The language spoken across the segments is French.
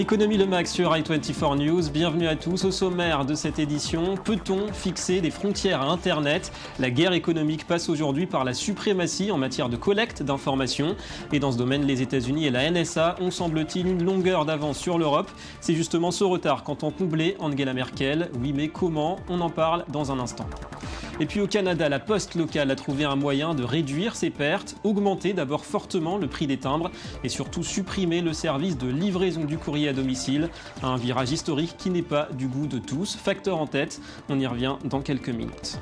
Économie le max sur i24 News, bienvenue à tous. Au sommaire de cette édition, peut-on fixer des frontières à Internet? La guerre économique passe aujourd'hui par la suprématie en matière de collecte d'informations. Et dans ce domaine, les États-Unis et la NSA ont, semble-t-il, une longueur d'avance sur l'Europe. C'est justement ce retard qu'entend combler Angela Merkel. Oui, mais comment? On en parle dans un instant. Et puis au Canada, la poste locale a trouvé un moyen de réduire ses pertes, augmenter d'abord fortement le prix des timbres et surtout supprimer le service de livraison du courrier à domicile. Un virage historique qui n'est pas du goût de tous. Facteur en tête, on y revient dans quelques minutes.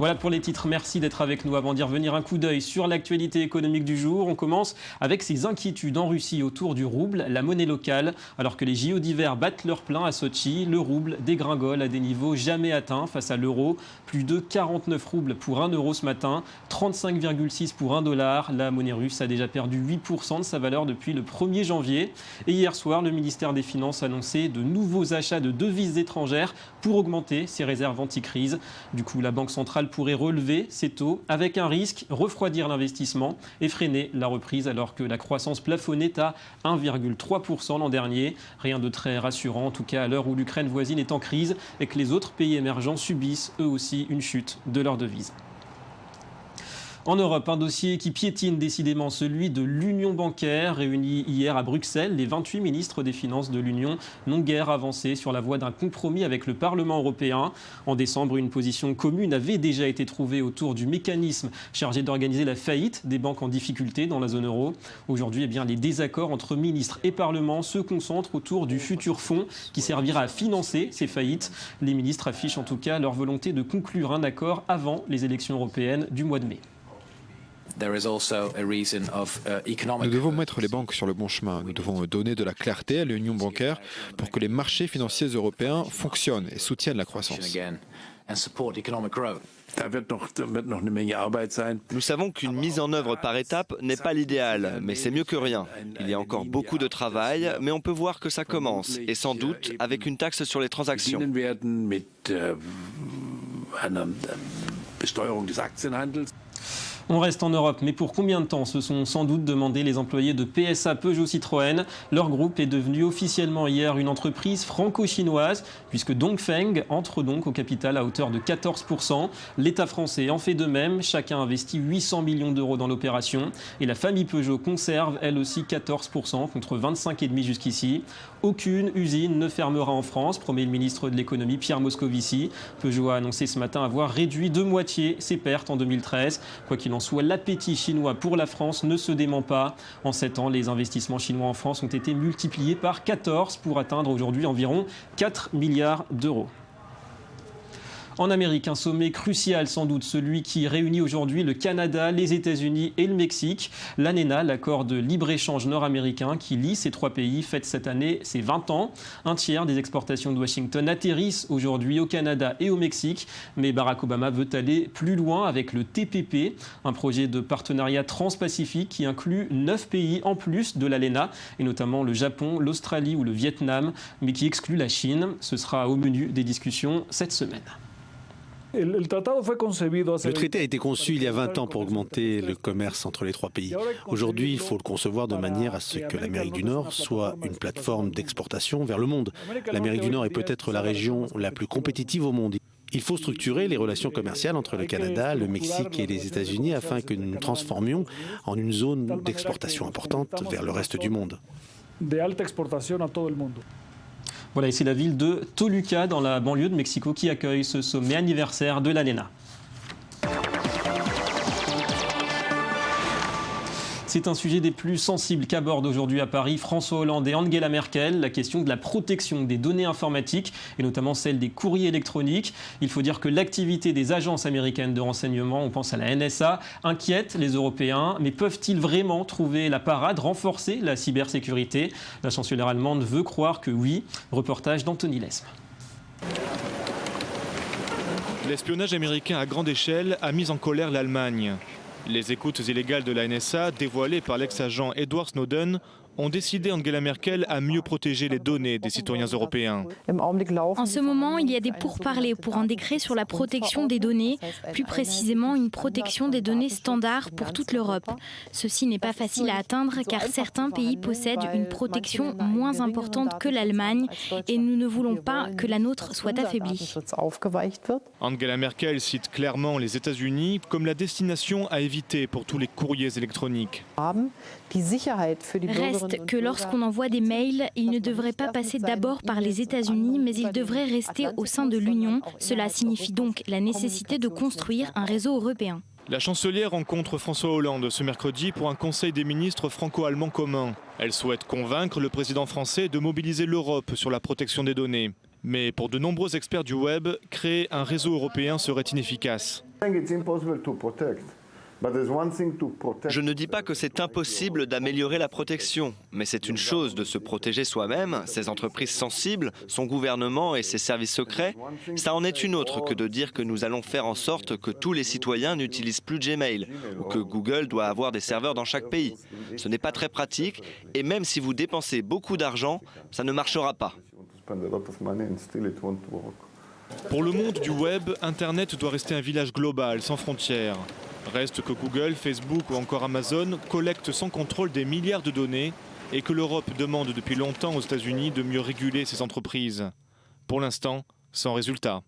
Voilà pour les titres, merci d'être avec nous. Avant d'y revenir, un coup d'œil sur l'actualité économique du jour. On commence avec ces inquiétudes en Russie autour du rouble, la monnaie locale. Alors que les JO d'hiver battent leur plein à Sochi, le rouble dégringole à des niveaux jamais atteints face à l'euro. Plus de 49 roubles pour 1 euro ce matin, 35,6 pour 1 dollar. La monnaie russe a déjà perdu 8% de sa valeur depuis le 1er janvier. Et hier soir, le ministère des Finances a annoncé de nouveaux achats de devises étrangères pour augmenter ses réserves anti-crise. Du coup, la Banque centrale pourrait relever ses taux avec un risque, refroidir l'investissement et freiner la reprise alors que la croissance plafonnait à 1,3% l'an dernier. Rien de très rassurant, en tout cas à l'heure où l'Ukraine voisine est en crise et que les autres pays émergents subissent eux aussi une chute de leur devise. En Europe, un dossier qui piétine décidément, celui de l'Union bancaire. Réunis hier à Bruxelles, les 28 ministres des Finances de l'Union n'ont guère avancé sur la voie d'un compromis avec le Parlement européen. En décembre, une position commune avait déjà été trouvée autour du mécanisme chargé d'organiser la faillite des banques en difficulté dans la zone euro. Aujourd'hui, les désaccords entre ministres et Parlement se concentrent autour du futur fonds qui servira à financer ces faillites. Les ministres affichent en tout cas leur volonté de conclure un accord avant les élections européennes du mois de mai. Nous devons mettre les banques sur le bon chemin. Nous devons donner de la clarté à l'union bancaire pour que les marchés financiers européens fonctionnent et soutiennent la croissance. Nous savons qu'une mise en œuvre par étapes n'est pas l'idéal, mais c'est mieux que rien. Il y a encore beaucoup de travail, mais on peut voir que ça commence, et sans doute avec une taxe sur les transactions. On reste en Europe, mais pour combien de temps se sont sans doute demandé les employés de PSA Peugeot Citroën. Leur groupe est devenu officiellement hier une entreprise franco-chinoise, puisque Dongfeng entre donc au capital à hauteur de 14%. L'État français en fait de même, chacun investit 800 millions d'euros dans l'opération. Et la famille Peugeot conserve elle aussi 14% contre 25,5% jusqu'ici. Aucune usine ne fermera en France, promet le ministre de l'économie Pierre Moscovici. Peugeot a annoncé ce matin avoir réduit de moitié ses pertes en 2013. Quoi qu'il en soit, l'appétit chinois pour la France ne se dément pas. En 7 ans, les investissements chinois en France ont été multipliés par 14 pour atteindre aujourd'hui environ 4 milliards d'euros. En Amérique, un sommet crucial sans doute, celui qui réunit aujourd'hui le Canada, les États-Unis et le Mexique. L'ANENA, l'accord de libre-échange nord-américain qui lie ces trois pays, fête cette année ses 20 ans. Un tiers des exportations de Washington atterrissent aujourd'hui au Canada et au Mexique. Mais Barack Obama veut aller plus loin avec le TPP, un projet de partenariat transpacifique qui inclut 9 pays en plus de l'ANENA, et notamment le Japon, l'Australie ou le Vietnam, mais qui exclut la Chine. Ce sera au menu des discussions cette semaine. Le traité a été conçu il y a 20 ans pour augmenter le commerce entre les trois pays. Aujourd'hui, il faut le concevoir de manière à ce que l'Amérique du Nord soit une plateforme d'exportation vers le monde. L'Amérique du Nord est peut-être la région la plus compétitive au monde. Il faut structurer les relations commerciales entre le Canada, le Mexique et les États-Unis afin que nous nous transformions en une zone d'exportation importante vers le reste du monde. Voilà, et c'est la ville de Toluca, dans la banlieue de Mexico, qui accueille ce sommet anniversaire de l'ANENA. C'est un sujet des plus sensibles qu'abordent aujourd'hui à Paris François Hollande et Angela Merkel, la question de la protection des données informatiques et notamment celle des courriers électroniques. Il faut dire que l'activité des agences américaines de renseignement, on pense à la NSA, inquiète les Européens. Mais peuvent-ils vraiment trouver la parade, renforcer la cybersécurité? La chancelière allemande veut croire que oui. Reportage d'Anthony Lesme. L'espionnage américain à grande échelle a mis en colère l'Allemagne. Les écoutes illégales de la NSA, dévoilées par l'ex-agent Edward Snowden, ont décidé, Angela Merkel, à mieux protéger les données des citoyens européens. En ce moment, il y a des pourparlers pour un décret sur la protection des données, plus précisément une protection des données standards pour toute l'Europe. Ceci n'est pas facile à atteindre car certains pays possèdent une protection moins importante que l'Allemagne et nous ne voulons pas que la nôtre soit affaiblie. Angela Merkel cite clairement les États-Unis comme la destination à éviter pour tous les courriers électroniques. Reste que lorsqu'on envoie des mails, ils ne devraient pas passer d'abord par les États-Unis, mais ils devraient rester au sein de l'Union. Cela signifie donc la nécessité de construire un réseau européen. La chancelière rencontre François Hollande ce mercredi pour un conseil des ministres franco-allemand commun. Elle souhaite convaincre le président français de mobiliser l'Europe sur la protection des données. Mais pour de nombreux experts du web, créer un réseau européen serait inefficace. Je ne dis pas que c'est impossible d'améliorer la protection, mais c'est une chose de se protéger soi-même, ses entreprises sensibles, son gouvernement et ses services secrets. Ça en est une autre que de dire que nous allons faire en sorte que tous les citoyens n'utilisent plus Gmail ou que Google doit avoir des serveurs dans chaque pays. Ce n'est pas très pratique et même si vous dépensez beaucoup d'argent, ça ne marchera pas. Pour le monde du web, Internet doit rester un village global, sans frontières. Reste que Google, Facebook ou encore Amazon collectent sans contrôle des milliards de données et que l'Europe demande depuis longtemps aux États-Unis de mieux réguler ces entreprises. Pour l'instant, sans résultat.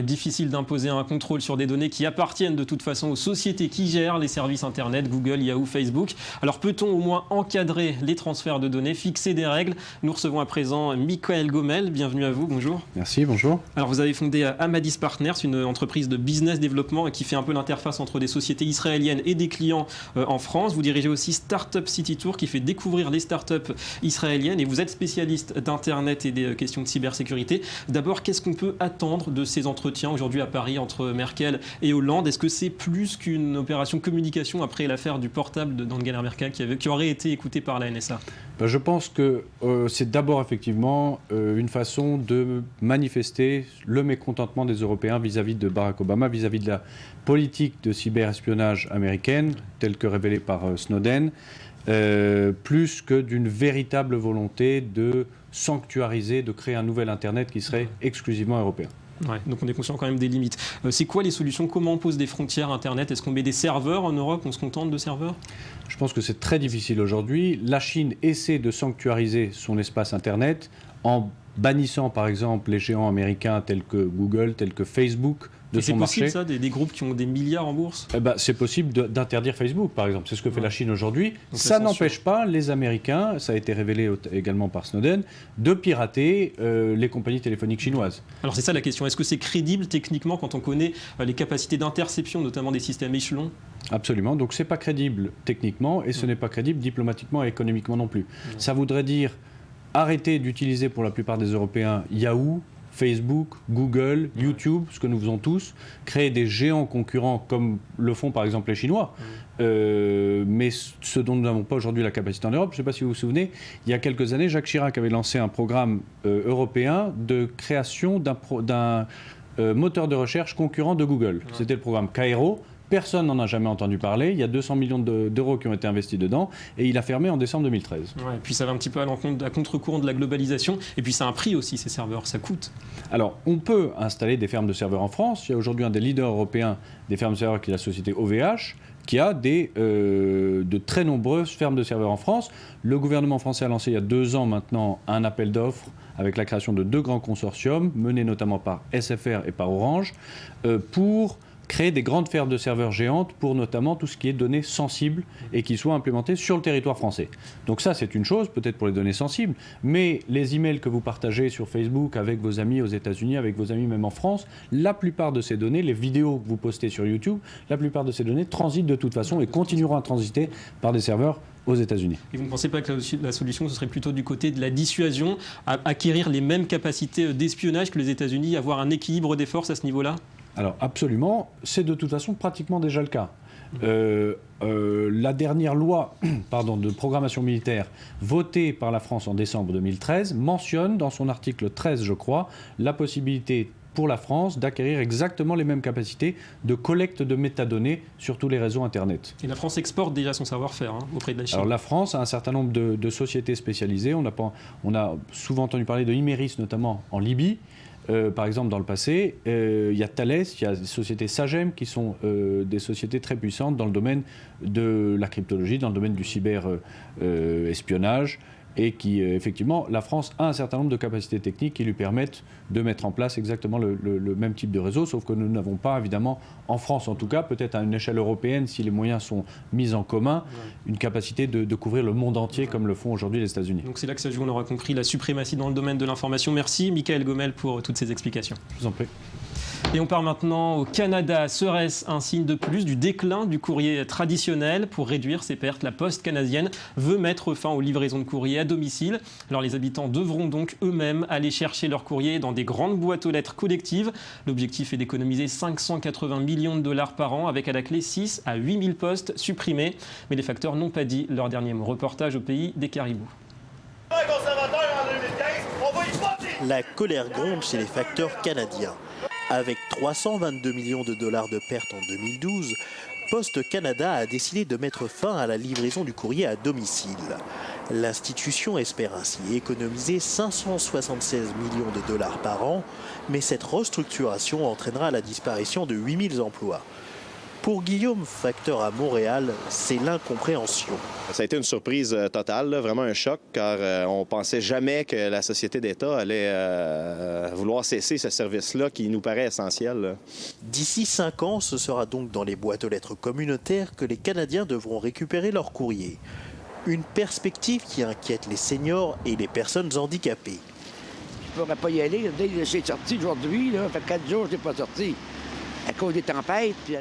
Difficile d'imposer un contrôle sur des données qui appartiennent de toute façon aux sociétés qui gèrent les services Internet, Google, Yahoo, Facebook. Alors peut-on au moins encadrer les transferts de données, fixer des règles? Nous recevons à présent Michael Gomel, bienvenue à vous, bonjour. Merci, bonjour. Alors vous avez fondé Amadis Partners, une entreprise de business développement qui fait un peu l'interface entre des sociétés israéliennes et des clients en France. Vous dirigez aussi Startup City Tour qui fait découvrir les startups israéliennes et vous êtes spécialiste d'Internet et des questions de cybersécurité. D'abord, qu'est-ce qu'on peut attendre de ces entretien aujourd'hui à Paris entre Merkel et Hollande? Est-ce que c'est plus qu'une opération communication après l'affaire du portable d'Angela Merkel qui aurait été écoutée par la NSA? Je pense que c'est d'abord effectivement une façon de manifester le mécontentement des Européens vis-à-vis de Barack Obama, vis-à-vis de la politique de cyberespionnage américaine, telle que révélée par Snowden, plus que d'une véritable volonté de sanctuariser, de créer un nouvel Internet qui serait exclusivement européen. Ouais, donc on est conscient quand même des limites. C'est quoi les solutions? Comment on pose des frontières Internet? Est-ce qu'on met des serveurs en Europe? On se contente de serveurs? Je pense que c'est très difficile aujourd'hui. La Chine essaie de sanctuariser son espace Internet en bannissant par exemple les géants américains tels que Google, tels que Facebook de son marché. C'est possible ça, des groupes qui ont des milliards en bourse? C'est possible d'interdire Facebook par exemple, c'est ce que fait la Chine aujourd'hui. Ça n'empêche pas les Américains, ça a été révélé également par Snowden, de pirater les compagnies téléphoniques chinoises. Alors c'est ça la question, est-ce que c'est crédible techniquement quand on connaît les capacités d'interception notamment des systèmes échelons? Absolument, donc c'est pas crédible techniquement et ce n'est pas crédible diplomatiquement et économiquement non plus. Ça voudrait dire arrêter d'utiliser pour la plupart des Européens Yahoo, Facebook, Google, YouTube, ce que nous faisons tous, créer des géants concurrents comme le font par exemple les Chinois, mais ce dont nous n'avons pas aujourd'hui la capacité en Europe. Je ne sais pas si vous vous souvenez, il y a quelques années, Jacques Chirac avait lancé un programme européen de création d'un moteur de recherche concurrent de Google. C'était le programme Cairo. Personne n'en a jamais entendu parler. Il y a 200 millions d'euros qui ont été investis dedans et il a fermé en décembre 2013. Ouais, et puis ça va un petit peu à contre-courant de la globalisation. Et puis ça a un prix aussi, ces serveurs, ça coûte. Alors, on peut installer des fermes de serveurs en France. Il y a aujourd'hui un des leaders européens des fermes de serveurs qui est la société OVH, qui a de très nombreuses fermes de serveurs en France. Le gouvernement français a lancé il y a 2 ans maintenant un appel d'offres avec la création de 2 grands consortiums, menés notamment par SFR et par Orange, pour créer des grandes fermes de serveurs géantes pour notamment tout ce qui est données sensibles et qui soient implémentées sur le territoire français. Donc ça, c'est une chose, peut-être pour les données sensibles, mais les emails que vous partagez sur Facebook avec vos amis aux États-Unis, avec vos amis même en France, la plupart de ces données, les vidéos que vous postez sur YouTube, la plupart de ces données transitent de toute façon et continueront à transiter par des serveurs aux États-Unis. Et vous ne pensez pas que la solution, ce serait plutôt du côté de la dissuasion, à acquérir les mêmes capacités d'espionnage que les États-Unis, avoir un équilibre des forces à ce niveau-là? Alors absolument, c'est de toute façon pratiquement déjà le cas. La dernière loi de programmation militaire votée par la France en décembre 2013 mentionne dans son article 13, je crois, la possibilité pour la France d'acquérir exactement les mêmes capacités de collecte de métadonnées sur tous les réseaux Internet. Et la France exporte déjà son savoir-faire auprès de la Chine. Alors la France a un certain nombre de sociétés spécialisées. On a souvent entendu parler de Imerys, notamment en Libye. Par exemple, dans le passé, il y a Thales, il y a des sociétés Sagem qui sont des sociétés très puissantes dans le domaine de la cryptologie, dans le domaine du cyber-espionnage, et qui, effectivement, la France a un certain nombre de capacités techniques qui lui permettent de mettre en place exactement le même type de réseau, sauf que nous n'avons pas, évidemment, en France en tout cas, peut-être à une échelle européenne, si les moyens sont mis en commun, une capacité de couvrir le monde entier comme le font aujourd'hui les États-Unis. Donc c'est là que ça joue, on aura compris, la suprématie dans le domaine de l'information. Merci Michael Gomel pour toutes ces explications. Je vous en prie. Et on part maintenant au Canada. Serait-ce un signe de plus du déclin du courrier traditionnel? Pour réduire ses pertes, la Poste canadienne veut mettre fin aux livraisons de courrier à domicile. Alors les habitants devront donc eux-mêmes aller chercher leur courrier dans des grandes boîtes aux lettres collectives. L'objectif est d'économiser 580 millions de dollars par an avec à la clé 6 à 8 000 postes supprimés. Mais les facteurs n'ont pas dit leur dernier mot. Reportage au pays des caribous. La colère gronde chez les facteurs canadiens. Avec 322 millions de dollars de pertes en 2012, Poste Canada a décidé de mettre fin à la livraison du courrier à domicile. L'institution espère ainsi économiser 576 millions de dollars par an, mais cette restructuration entraînera la disparition de 8 000 emplois. Pour Guillaume, facteur à Montréal, c'est l'incompréhension. Ça a été une surprise totale, vraiment un choc, car on ne pensait jamais que la société d'État allait vouloir cesser ce service-là qui nous paraît essentiel. D'ici 5 ans, ce sera donc dans les boîtes aux lettres communautaires que les Canadiens devront récupérer leur courrier. Une perspective qui inquiète les seniors et les personnes handicapées. Je ne pourrais pas y aller. Dès que je suis sorti aujourd'hui, là, ça fait 4 jours que je n'ai pas sorti à cause des tempêtes. Puis...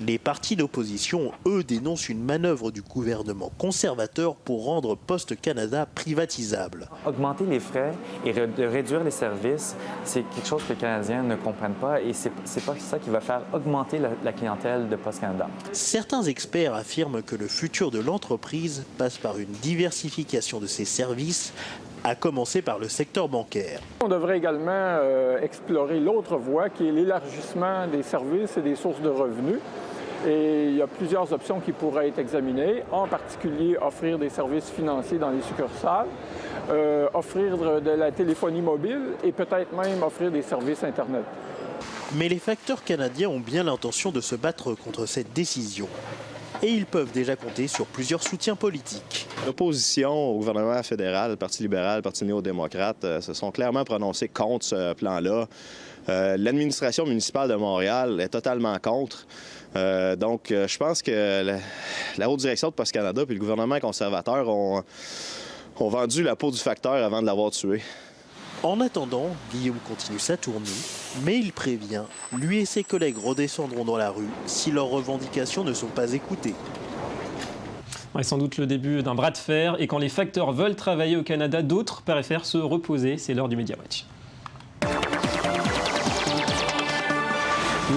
Les partis d'opposition, eux, dénoncent une manœuvre du gouvernement conservateur pour rendre Poste Canada privatisable. Augmenter les frais et réduire les services, c'est quelque chose que les Canadiens ne comprennent pas et c'est pas ça qui va faire augmenter la clientèle de Poste Canada. Certains experts affirment que le futur de l'entreprise passe par une diversification de ses services, à commencer par le secteur bancaire. On devrait également explorer l'autre voie qui est l'élargissement des services et des sources de revenus. Et il y a plusieurs options qui pourraient être examinées, en particulier offrir des services financiers dans les succursales, offrir de la téléphonie mobile et peut-être même offrir des services Internet. Mais les facteurs canadiens ont bien l'intention de se battre contre cette décision. Et ils peuvent déjà compter sur plusieurs soutiens politiques. L'opposition au gouvernement fédéral, le Parti libéral, le Parti néo-démocrate, se sont clairement prononcés contre ce plan-là. L'administration municipale de Montréal est totalement contre. Donc, je pense que la haute direction de Poste Canada et le gouvernement conservateur ont vendu la peau du facteur avant de l'avoir tué. En attendant, Guillaume continue sa tournée, mais il prévient, lui et ses collègues redescendront dans la rue si leurs revendications ne sont pas écoutées. Ouais, sans doute le début d'un bras de fer, et quand les facteurs veulent travailler au Canada, d'autres préfèrent se reposer. C'est l'heure du Media Watch.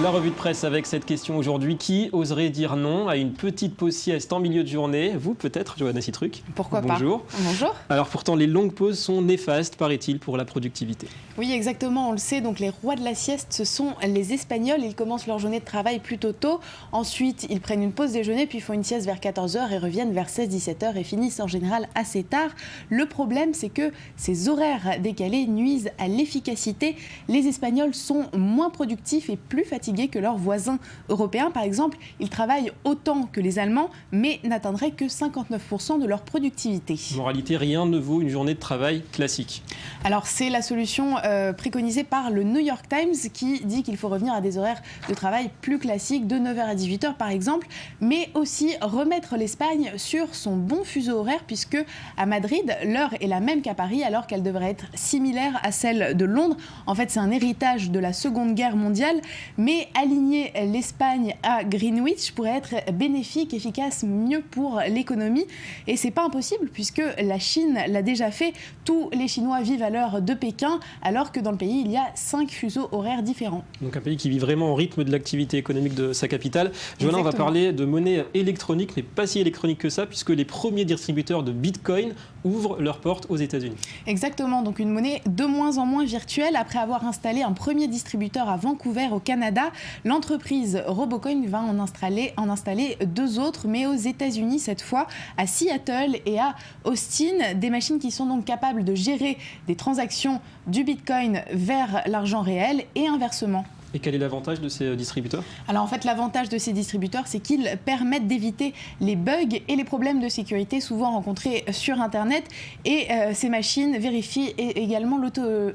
La revue de presse avec cette question aujourd'hui. Qui oserait dire non à une petite pause sieste en milieu de journée? Vous peut-être, Johanna Citruc. Pourquoi Bonjour. pas. Bonjour. Alors pourtant, les longues pauses sont néfastes, paraît-il, pour la productivité. Oui, exactement, on le sait. Donc les rois de la sieste, ce sont les Espagnols. Ils commencent leur journée de travail plutôt tôt. Ensuite, ils prennent une pause déjeuner, puis font une sieste vers 14h et reviennent vers 16-17h et finissent en général assez tard. Le problème, c'est que ces horaires décalés nuisent à l'efficacité. Les Espagnols sont moins productifs et plus fatigués que leurs voisins européens. Par exemple, ils travaillent autant que les Allemands, mais n'atteindraient que 59% de leur productivité. En réalité, rien ne vaut une journée de travail classique. Alors, c'est la solution préconisée par le New York Times qui dit qu'il faut revenir à des horaires de travail plus classiques, de 9h à 18h par exemple, mais aussi remettre l'Espagne sur son bon fuseau horaire, puisque à Madrid, l'heure est la même qu'à Paris, alors qu'elle devrait être similaire à celle de Londres. En fait, c'est un héritage de la Seconde Guerre mondiale, mais aligner l'Espagne à Greenwich pourrait être bénéfique, efficace, mieux pour l'économie. Et c'est pas impossible, puisque la Chine l'a déjà fait. Tous les Chinois vivent à l'heure de Pékin, alors que dans le pays, il y a 5 fuseaux horaires différents. Donc un pays qui vit vraiment au rythme de l'activité économique de sa capitale. Johanna, on va parler de monnaie électronique, mais pas si électronique que ça, puisque les premiers distributeurs de Bitcoin ouvrent leurs portes aux États-Unis. Exactement, donc une monnaie de moins en moins virtuelle. Après avoir installé un premier distributeur à Vancouver au Canada, l'entreprise Robocoin va en installer 2 autres, mais aux États-Unis cette fois, à Seattle et à Austin. Des machines qui sont donc capables de gérer des transactions du Bitcoin vers l'argent réel et inversement. Et quel est l'avantage de ces distributeurs ? Alors en fait, l'avantage de ces distributeurs, c'est qu'ils permettent d'éviter les bugs et les problèmes de sécurité souvent rencontrés sur Internet. Et ces machines vérifient également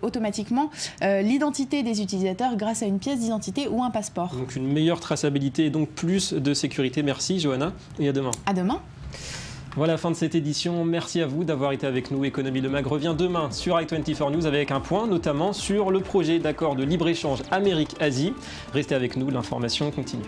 automatiquement l'identité des utilisateurs grâce à une pièce d'identité ou un passeport. Donc une meilleure traçabilité et donc plus de sécurité. Merci Johanna et à demain. À demain. Voilà, fin de cette édition. Merci à vous d'avoir été avec nous. Économie Le Mag revient demain sur i24 News avec un point notamment sur le projet d'accord de libre-échange Amérique-Asie. Restez avec nous, l'information continue.